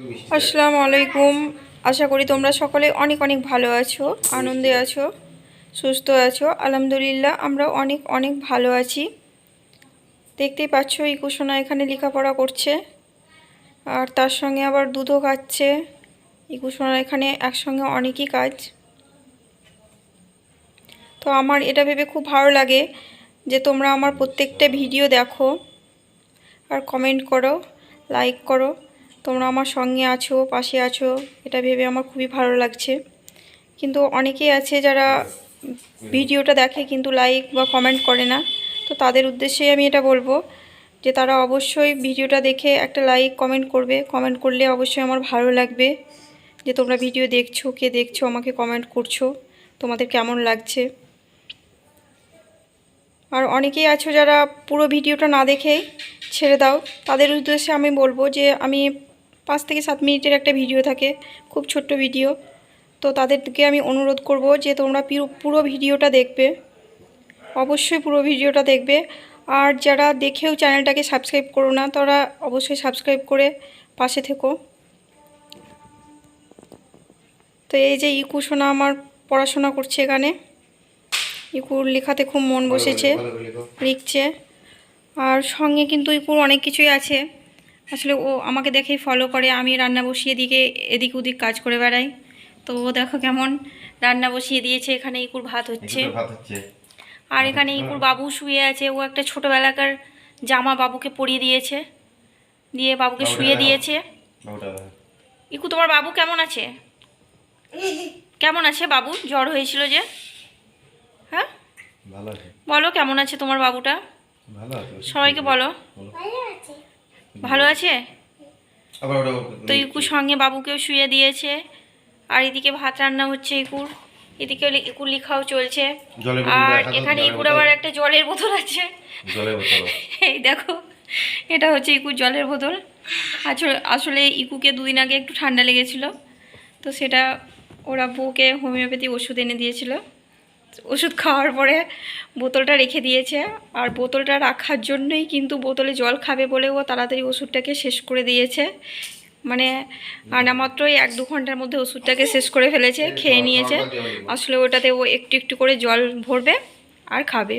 আসসালামু আলাইকুম। আশা করি তোমরা সকলে অনেক অনেক ভালো আছো, আনন্দে আছো, সুস্থ আছো। আলহামদুলিল্লাহ আমরা অনেক অনেক ভালো আছি। দেখতেই পাচ্ছ ইকুসোনা এখানে লেখাপড়া করছে আর তার সঙ্গে আবার দুধও খাচ্ছে। ইকুসোনার এখানে একসঙ্গে অনেকই কাজ। তো আমার এটা ভেবে খুব ভালো লাগে যে তোমরা আমার প্রত্যেকটা ভিডিও দেখো আর কমেন্ট করো, লাইক করো। তোমরা আমার সঙ্গে আছো, পাশে আছো, এটা ভেবে আমার খুবই ভালো লাগছে। কিন্তু অনেকেই আছে যারা ভিডিওটা দেখে কিন্তু লাইক বা কমেন্ট করে না। তো তাদের উদ্দেশ্যেই আমি এটা বলবো যে তারা অবশ্যই ভিডিওটা দেখে একটা লাইক কমেন্ট করবে। কমেন্ট করলে অবশ্যই আমার ভালো লাগবে যে তোমরা ভিডিও দেখছো, কে দেখছো, আমাকে কমেন্ট করছো, তোমাদের কেমন লাগছে। আর অনেকেই আছো যারা পুরো ভিডিওটা না দেখেই ছেড়ে দাও, তাদের উদ্দেশ্যে আমি বলবো যে আমি 5 থেকে 7 মিনিটের একটা ভিডিও থাকে, খুব ছোট্ট ভিডিও। তো তাদেরকে আমি অনুরোধ করব যে তোমরা পুরো ভিডিওটা দেখবে, অবশ্যই পুরো ভিডিওটা দেখবে। আর যারা দেখেও চ্যানেলটাকে সাবস্ক্রাইব করো না, তারা অবশ্যই সাবস্ক্রাইব করে পাশে থেকো। তো এই যে ইকুসোনা আমার পড়াশোনা করছে এখানে, ইকুর লেখাতে খুব মন বসেছে, লিখছে। আর সঙ্গে কিন্তু ইকুর অনেক কিছুই আছে। আসলে ও আমাকে দেখেই ফলো করে, আমি রান্না বসিয়ে দিকে এদিক ওদিক কাজ করে বেড়াই। তো ও দেখো কেমন রান্না বসিয়ে দিয়েছে, এখানে ইকুর ভাত হচ্ছে। আর এখানে ইকুর বাবু শুয়ে আছে, ও একটা ছোটোবেলাকার জামা বাবুকে পরিয়ে দিয়েছে, দিয়ে বাবুকে শুয়ে দিয়েছে। ইকু তোমার বাবু কেমন আছে? কেমন আছে বাবু? জ্বর হয়েছিল যে, হ্যাঁ বলো কেমন আছে তোমার বাবুটা? সবাইকে বলো ভালো আছে। তো ইকুর সঙ্গে বাবুকেও শুয়ে দিয়েছে। আর এদিকে ভাত রান্না হচ্ছে ইকুর, এদিকে ইকুর লেখাও চলছে। আর এখানে ইকুর আবার একটা জলের বোতল আছে, এই দেখো এটা হচ্ছে ইকুর জলের বোতল। আসলে ইকুকে 2 দিন আগে একটু ঠান্ডা লেগেছিল, তো সেটা ওরা বউকে হোমিওপ্যাথি ওষুধ এনে দিয়েছিল। ওষুধ খাওয়ার পরে বোতলটা রেখে দিয়েছে। আর বোতলটা রাখার জন্যই কিন্তু বোতলে জল খাবে বলে ও তাড়াতাড়ি ওষুধটাকে শেষ করে দিয়েছে। মানে আনা মাত্রই 1-2 ঘন্টার মধ্যে ওষুধটাকে শেষ করে ফেলেছে, খেয়ে নিয়েছে। আসলে ওটাতে ও একটু একটু করে জল ভরবে আর খাবে।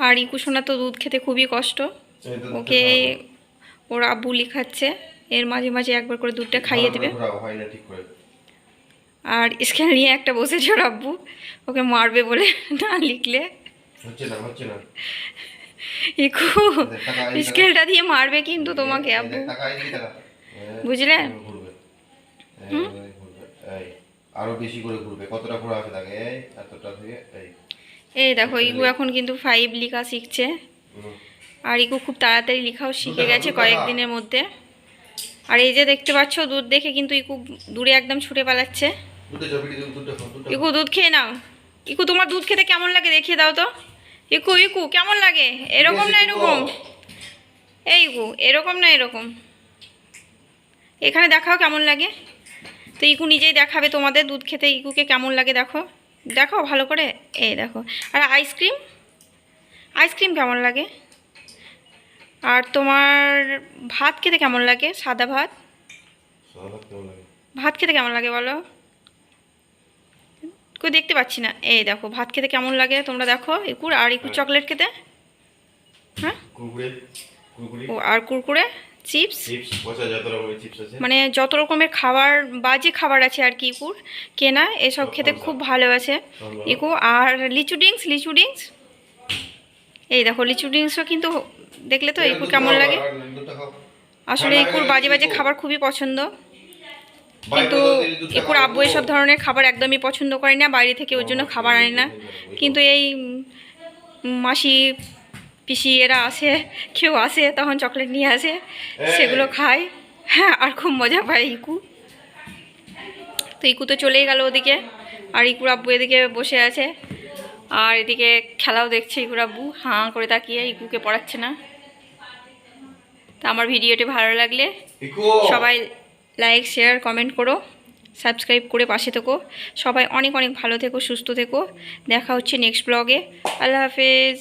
আর ইকুসোনা তো দুধ খেতে খুবই কষ্ট, ওকে ওর আব্বু লিখাচ্ছে, এর মাঝে মাঝে একবার করে দুধটা খাইয়ে দেবে। আর স্কেল নিয়ে একটা বসেছে ওর আব্বু, ওকে মারবে বলে না লিখলে। ইকু স্কেলটা দিয়ে মারবে কিন্তু তোমাকে আব্বু, বুঝলে? আরো বেশি করে ঘুরবে। কতটা ঘোরা আছে তাকে? এতটা থেকে এই দেখো ইকু এখন কিন্তু 5 লেখা শিখছে। আর ইকু খুব তাড়াতাড়ি লেখাও শিখে গেছে কয়েকদিনের মধ্যে। আর এই যে দেখতে পাচ্ছ দুধ দেখে কিন্তু ইকু দূরে একদম ছুটে পালাচ্ছে। ইকু দুধ খেয়ে নাও। ইকু তোমার দুধ খেতে কেমন লাগে দেখিয়ে দাও তো। ইকু ইকু কেমন লাগে? এরকম না এরকম? এই ইকু এরকম না এরকম? এখানে দেখাও কেমন লাগে। তো ইকু নিজেই দেখাবে তোমাদের দুধ খেতে ইকুকে কেমন লাগে। দেখো দেখো ভালো করে, এই দেখো। আর আইসক্রিম, আইসক্রিম কেমন লাগে? আর তোমার ভাত খেতে কেমন লাগে? সাদা ভাত, ভাত খেতে কেমন লাগে বলো? কেউ দেখতে পাচ্ছি না। এই দেখো ভাত খেতে কেমন লাগে তোমরা দেখো ইকুর। আর ইকুর চকলেট খেতে, হ্যাঁ ও আর কুরকুরে, চিপস, মানে যত রকমের খাবার বাজে খাবার আছে আর কি ইকুর কেনা, এসব খেতে খুব ভালোবাসে ইকু। আর লিচু ড্রিঙ্কস, লিচু ড্রিঙ্কস, এই দেখো লিচু ড্রিঙ্কসও কিন্তু দেখলে তো ইকুর কেমন লাগে। আসলে ইকুর বাজে বাজে খাবার খুবই পছন্দ, কিন্তু ইকুর আব্বু এসব ধরনের খাবার একদমই পছন্দ করে না, বাইরে থেকে ওর জন্য খাবার আনে না। কিন্তু এই মাসি পিসি এরা আসে, কেউ আসে তখন চকলেট নিয়ে আসে, সেগুলো খায়। হ্যাঁ আর খুব মজা পায় ইকু। তো ইকু তো চলেই গেল ওদিকে, আর ইকুর আব্বু এদিকে বসে আছে। আর এদিকে খেলাও দেখছে ইকুর আব্বু হাঁ করে তাকিয়ে, ইকুকে পড়াচ্ছে না। তো আমার ভিডিওটি ভালো লাগলে সবাই লাইক শেয়ার কমেন্ট করো, সাবস্ক্রাইব করে পাশে থেকো। সবাই অনেক অনেক ভালো থেকো, সুস্থ থেকো। দেখা হচ্ছে নেক্সট ব্লগে। আল্লাহ হাফেজ।